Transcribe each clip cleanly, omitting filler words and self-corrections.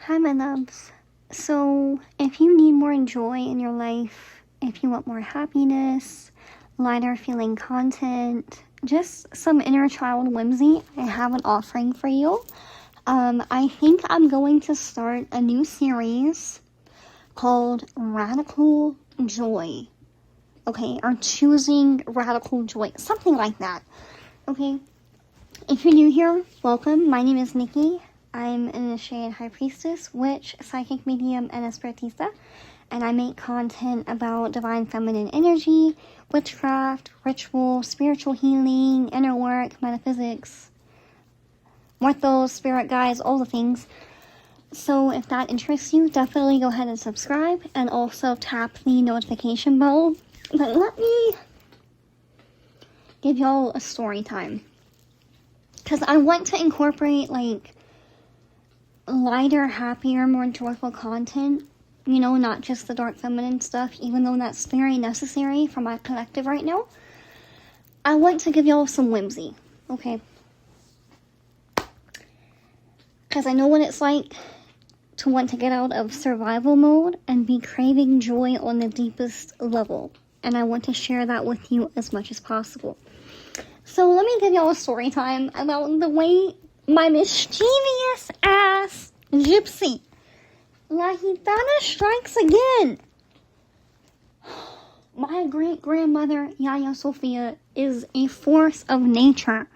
Hi, my loves. So, if you need more joy in your life, if you want more happiness, lighter feeling content, just some inner child whimsy, I have an offering for you. I think I'm going to start a new series called Radical Joy. Okay, or Choosing Radical Joy, something like that. Okay, if you're new here, welcome. My name is Nikki. I'm an initiated high priestess, witch, psychic medium, and espiritista, and I make content about divine feminine energy, witchcraft, ritual, spiritual healing, inner work, metaphysics, morthos, spirit guides, all the things. So if that interests you, definitely go ahead and subscribe, and also tap the notification bell. But let me give y'all a story time, because I want to incorporate lighter, happier, more joyful content, not just the dark feminine stuff, even though that's very necessary for my collective right now. I want to give y'all some whimsy, okay? Because I know what it's like to want to get out of survival mode and be craving joy on the deepest level, and I want to share that with you as much as possible. So let me give y'all a story time about the way my mischievous ass gypsy La Gitana strikes again. My great-grandmother, Yaya Sofia, is a force of nature.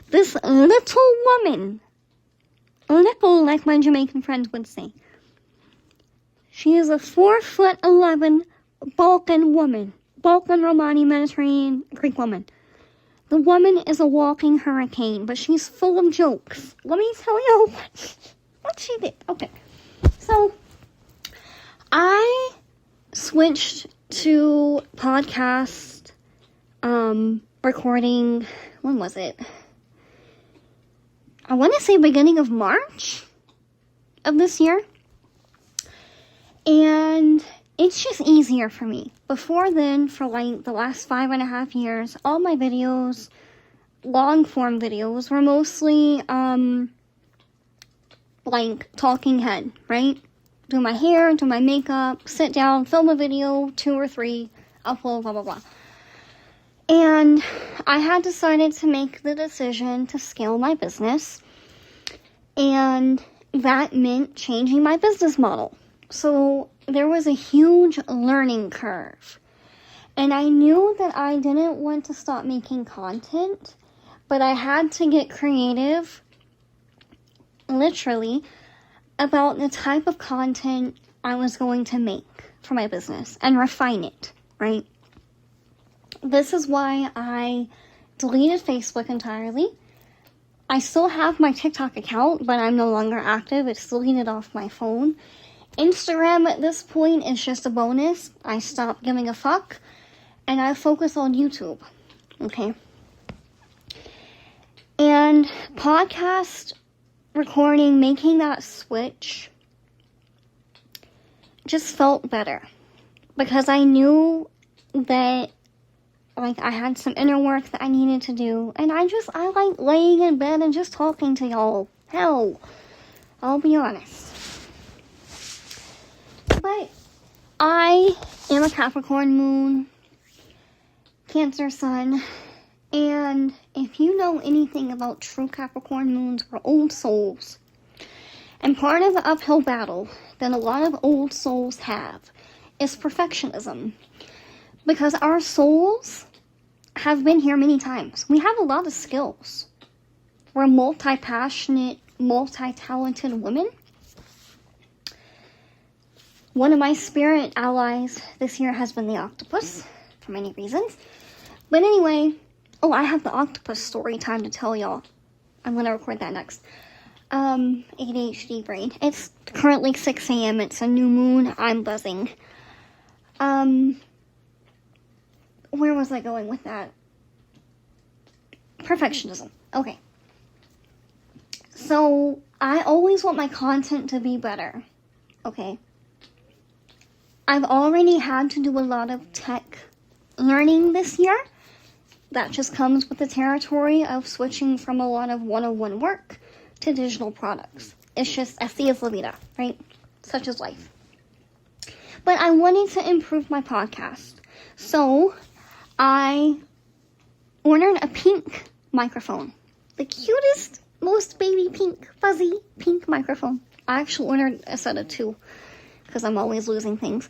This little woman, little like my Jamaican friends would say, she is a 4'11" Balkan woman. Balkan, Romani, Mediterranean, Greek woman. The woman is a walking hurricane, but she's full of jokes. Let me tell you what she did. Okay. So, I switched to podcast recording, when was it? I want to say beginning of March of this year. And it's just easier for me. Before then, for the last 5.5 years, all my videos, long form videos, were mostly, talking head, right? Do my hair, do my makeup, sit down, film a video, 2 or 3, upload, blah, blah, blah. And I had decided to make the decision to scale my business, and that meant changing my business model. So there was a huge learning curve. And I knew that I didn't want to stop making content, but I had to get creative, literally, about the type of content I was going to make for my business and refine it, right? This is why I deleted Facebook entirely. I still have my TikTok account, but I'm no longer active. It's deleted off my phone. Instagram at this point is just a bonus. I stopped giving a fuck, and I focus on YouTube, okay? And podcast recording, making that switch just felt better, because I knew that I had some inner work that I needed to do, and I like laying in bed and just talking to y'all. Hell, I'll be honest. But I am a Capricorn moon, Cancer sun, and if you know anything about true Capricorn moons or old souls, and part of the uphill battle that a lot of old souls have is perfectionism. Because our souls have been here many times. We have a lot of skills. We're multi-passionate, multi-talented women. One of my spirit allies this year has been the octopus, for many reasons. But anyway, I have the octopus story time to tell y'all. I'm going to record that next. ADHD brain. It's currently 6 a.m. It's a new moon. I'm buzzing. Where was I going with that? Perfectionism. Okay. So, I always want my content to be better. Okay. I've already had to do a lot of tech learning this year. That just comes with the territory of switching from a lot of one-on-one work to digital products. It's just, así es la vida, right? Such is life. But I wanted to improve my podcast. So I ordered a pink microphone. The cutest, most baby pink, fuzzy pink microphone. I actually ordered a set of 2 because I'm always losing things.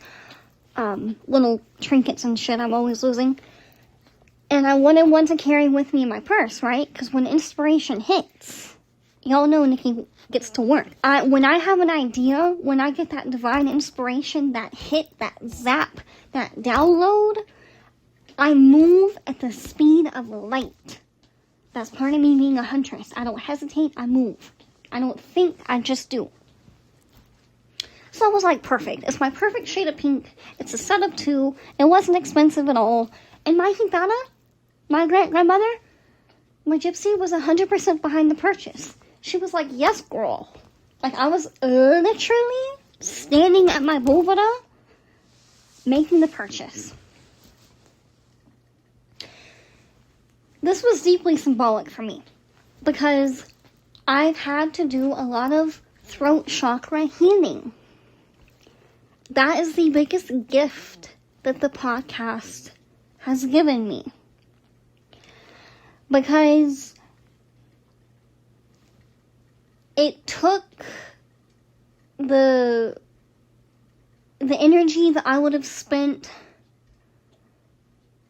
Little trinkets and shit I'm always losing. And I wanted one to carry with me in my purse, right? Because when inspiration hits, y'all know Nikki gets to work. When I have an idea, when I get that divine inspiration, that hit, that zap, that download, I move at the speed of light. That's part of me being a huntress. I don't hesitate, I move. I don't think, I just do. So I was like, perfect. It's my perfect shade of pink. It's a set of 2. It wasn't expensive at all. And my Hintana, my grandmother, my gypsy, was 100% behind the purchase. She was like, yes, girl. Like, I was literally standing at my bovada making the purchase. This was deeply symbolic for me because I've had to do a lot of throat chakra healing. That is the biggest gift that the podcast has given me. Because it took the energy that I would have spent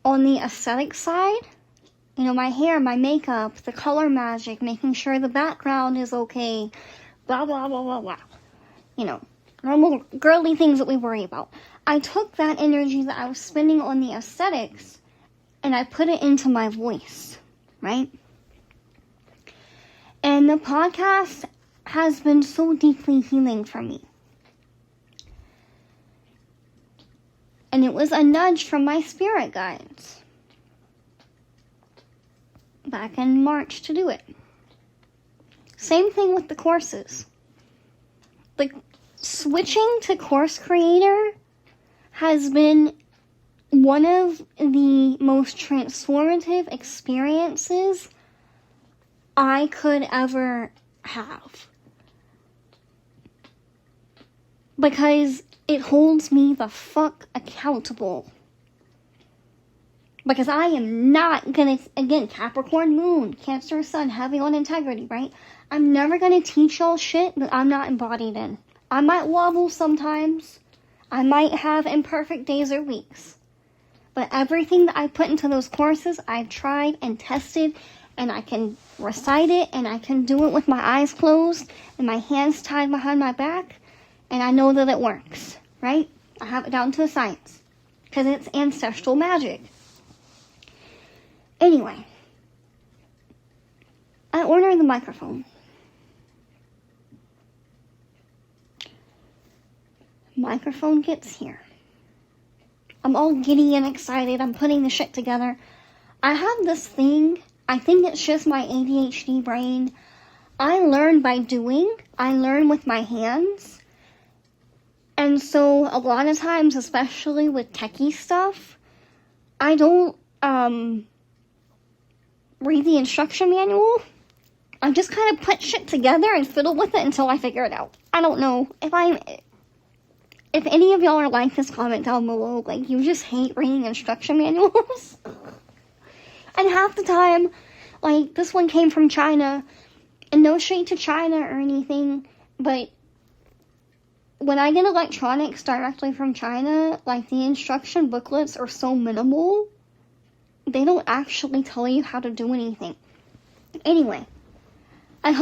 on the aesthetic side, you know, my hair, my makeup, the color magic, making sure the background is okay, blah, blah, blah, blah, blah. You know, normal girly things that we worry about. I took that energy that I was spending on the aesthetics and I put it into my voice, right? And the podcast has been so deeply healing for me. And it was a nudge from my spirit guides back in March to do it. Same thing with the courses. The switching to course creator has been one of the most transformative experiences I could ever have. Because it holds me the fuck accountable. Because I am not gonna, again, Capricorn moon, Cancer sun, heavy on integrity, right? I'm never gonna teach y'all shit that I'm not embodied in. I might wobble sometimes. I might have imperfect days or weeks. But everything that I put into those courses, I've tried and tested, and I can recite it, and I can do it with my eyes closed, and my hands tied behind my back, and I know that it works, right? I have it down to a science. Because it's ancestral magic. Anyway, I ordered the microphone. Microphone gets here. I'm all giddy and excited. I'm putting the shit together. I have this thing. I think it's just my ADHD brain. I learn by doing. I learn with my hands. And so a lot of times, especially with techie stuff, I don't read the instruction manual. I just kind of put shit together and fiddle with it until I figure it out. I don't know. If any of y'all are like this, comment down below. Like, you just hate reading instruction manuals. And half the time, like, this one came from China. And no shade to China or anything. But when I get electronics directly from China, like, the instruction booklets are so minimal. They don't actually tell you how to do anything. Anyway, I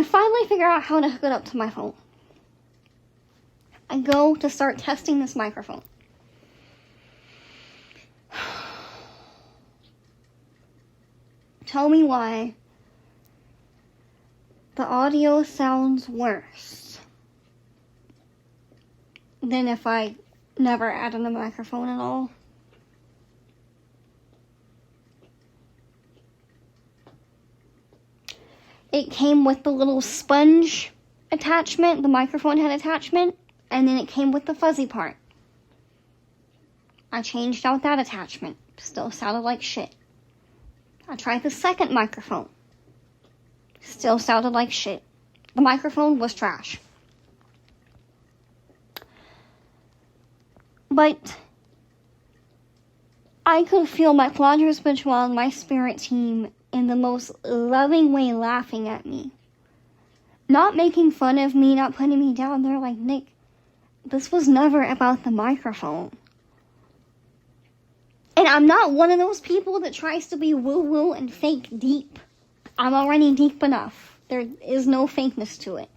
finally figure out how to hook it up to my phone. I go to start testing this microphone. Tell me why the audio sounds worse than if I never added a microphone at all. It came with the little sponge attachment, the microphone head attachment, and then it came with the fuzzy part. I changed out that attachment. Still sounded like shit. I tried the second microphone. Still sounded like shit. The microphone was trash. But I could feel my Quadra Spiritual and my spirit team in the most loving way laughing at me. Not making fun of me, not putting me down. They're like, Nick, this was never about the microphone. And I'm not one of those people that tries to be woo-woo and fake deep. I'm already deep enough. There is no fakeness to it.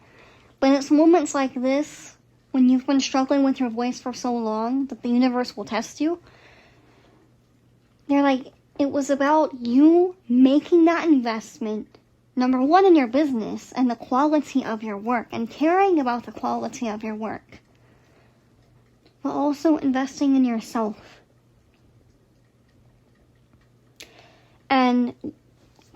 But it's moments like this, when you've been struggling with your voice for so long, that the universe will test you. They're like, it was about you making that investment, number one, in your business and the quality of your work and caring about the quality of your work. But also investing in yourself. And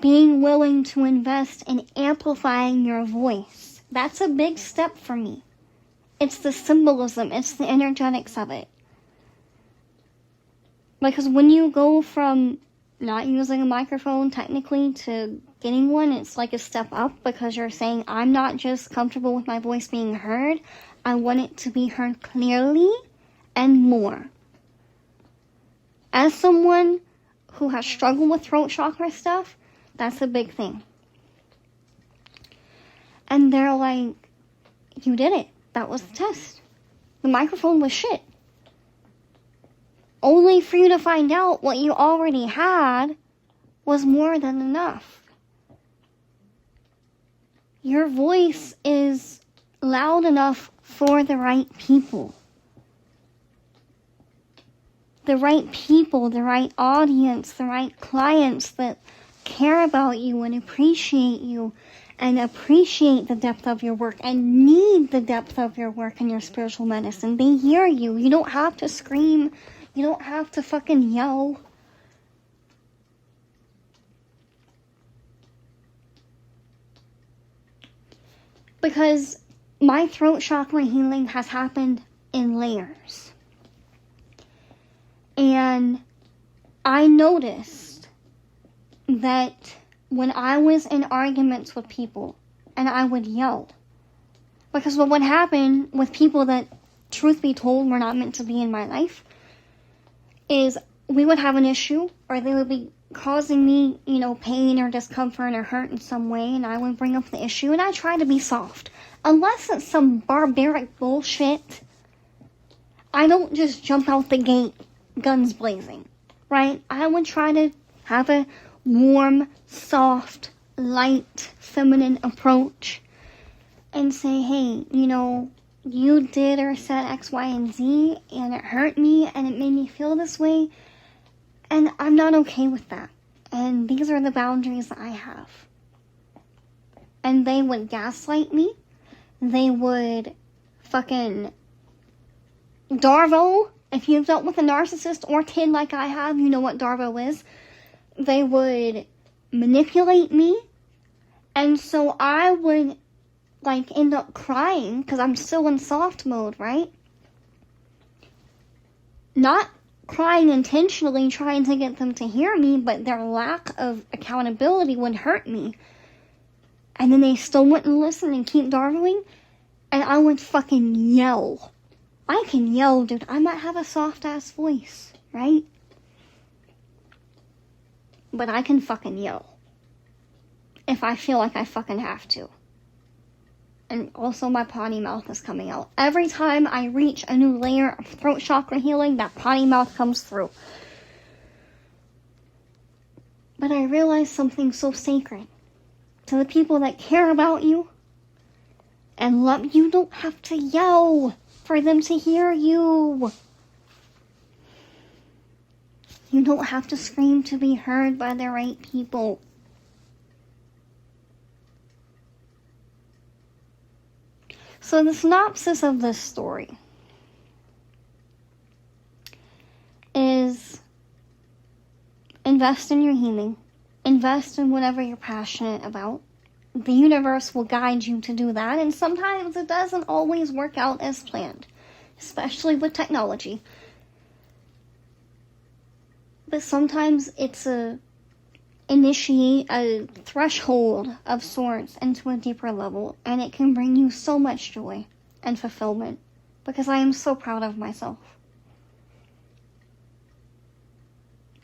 being willing to invest in amplifying your voice. That's a big step for me. It's the symbolism, it's the energetics of it. Because when you go from not using a microphone technically to getting one, it's like a step up, because you're saying, I'm not just comfortable with my voice being heard, I want it to be heard clearly and more. As someone who has struggled with throat chakra stuff, that's a big thing. And they're like, you did it. That was the test. The microphone was shit. Only for you to find out what you already had was more than enough. Your voice is loud enough for the right people. The right people, the right audience, the right clients that care about you and appreciate you and appreciate the depth of your work and need the depth of your work and your spiritual medicine. They hear you. You don't have to scream. You don't have to fucking yell. Because my throat chakra healing has happened in layers. And I noticed that when I was in arguments with people and I would yell, because what would happen with people that, truth be told, were not meant to be in my life, is we would have an issue, or they would be causing me, pain or discomfort or hurt in some way, and I would bring up the issue, and I try to be soft. Unless it's some barbaric bullshit, I don't just jump out the gate, guns blazing, right? I would try to have a warm, soft, light, feminine approach and say, hey, you did or said X, Y, and Z, and it hurt me, and it made me feel this way, and I'm not okay with that. And these are the boundaries that I have. And they would gaslight me. They would fucking Darvo. If you've dealt with a narcissist or kid like I have, you know what Darvo is. They would manipulate me. And so I would end up crying because I'm still in soft mode, right? Not crying intentionally, trying to get them to hear me, but their lack of accountability would hurt me. And then they still wouldn't listen and keep darveling, and I would fucking yell. I can yell, dude. I might have a soft-ass voice, right? But I can fucking yell. If I feel like I fucking have to. And also my potty mouth is coming out. Every time I reach a new layer of throat chakra healing, that potty mouth comes through. But I realized something so sacred. To the people that care about you and love you, don't have to yell for them to hear you. You don't have to scream to be heard by the right people. So the synopsis of this story is invest in your healing. Invest in whatever you're passionate about. The universe will guide you to do that, and sometimes it doesn't always work out as planned, especially with technology. But sometimes it's a initiate a threshold of sorts into a deeper level, and it can bring you so much joy and fulfillment, because I am so proud of myself.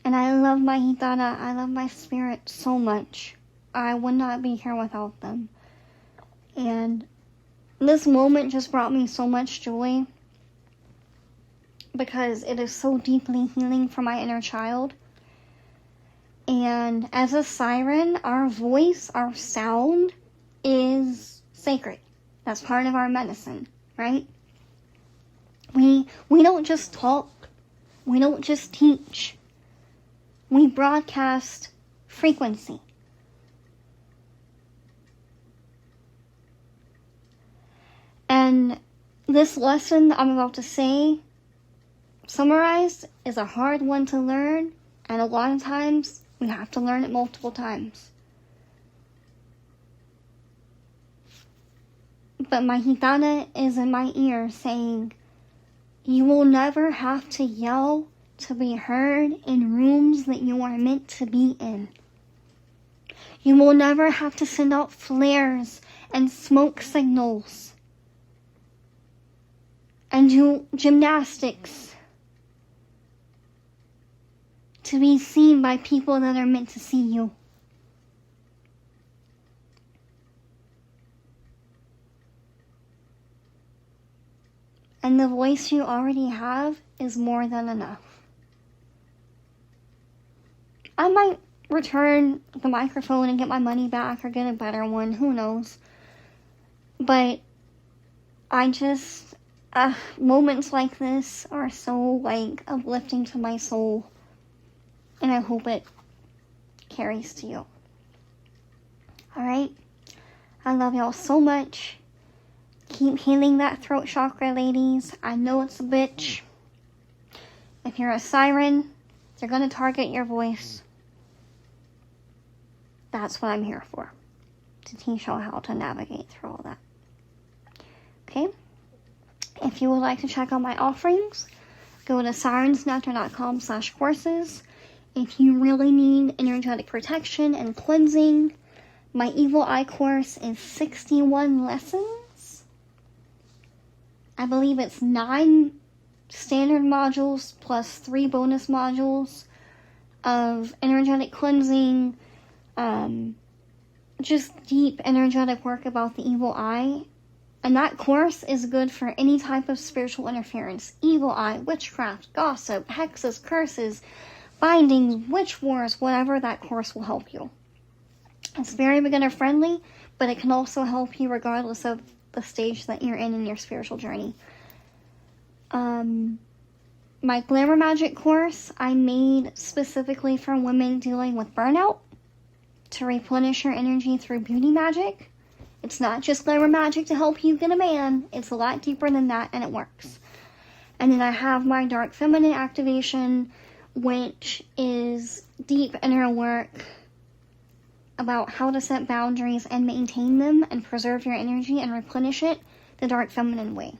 And I love my Gitana, I love my spirit so much. I would not be here without them. And this moment just brought me so much joy, because it is so deeply healing for my inner child. And as a siren, our voice, our sound is sacred. That's part of our medicine, right? We don't just talk. We don't just teach. We broadcast frequency. And this lesson I'm about to say, summarized, is a hard one to learn, and a lot of times we have to learn it multiple times. But my Gitana is in my ear saying, you will never have to yell to be heard in rooms that you are meant to be in. You will never have to send out flares and smoke signals and do gymnastics to be seen by people that are meant to see you. And the voice you already have is more than enough. I might return the microphone and get my money back or get a better one, who knows. But I just, moments like this are so uplifting to my soul. And I hope it carries to you. Alright? I love y'all so much. Keep healing that throat chakra, ladies. I know it's a bitch. If you're a siren, they're going to target your voice. That's what I'm here for. To teach y'all how to navigate through all that. Okay? If you would like to check out my offerings, go to sirensnectar.com/courses. If you really need energetic protection and cleansing, my Evil Eye course is 61 lessons. I believe it's 9 standard modules plus 3 bonus modules of energetic cleansing, just deep energetic work about the evil eye. And that course is good for any type of spiritual interference. Evil eye, witchcraft, gossip, hexes, curses, bindings, witch wars, whatever, that course will help you. It's very beginner friendly, but it can also help you regardless of the stage that you're in your spiritual journey. My Glamour Magic course I made specifically for women dealing with burnout to replenish your energy through beauty magic. It's not just glamour magic to help you get a man. It's a lot deeper than that, and it works. And then I have my Dark Feminine activation, which is deep inner work about how to set boundaries and maintain them and preserve your energy and replenish it the Dark Feminine way,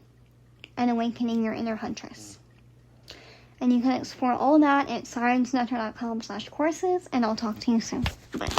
and awakening your inner huntress. And you can explore all that at sirensnectar.com/courses, and I'll talk to you soon. Bye.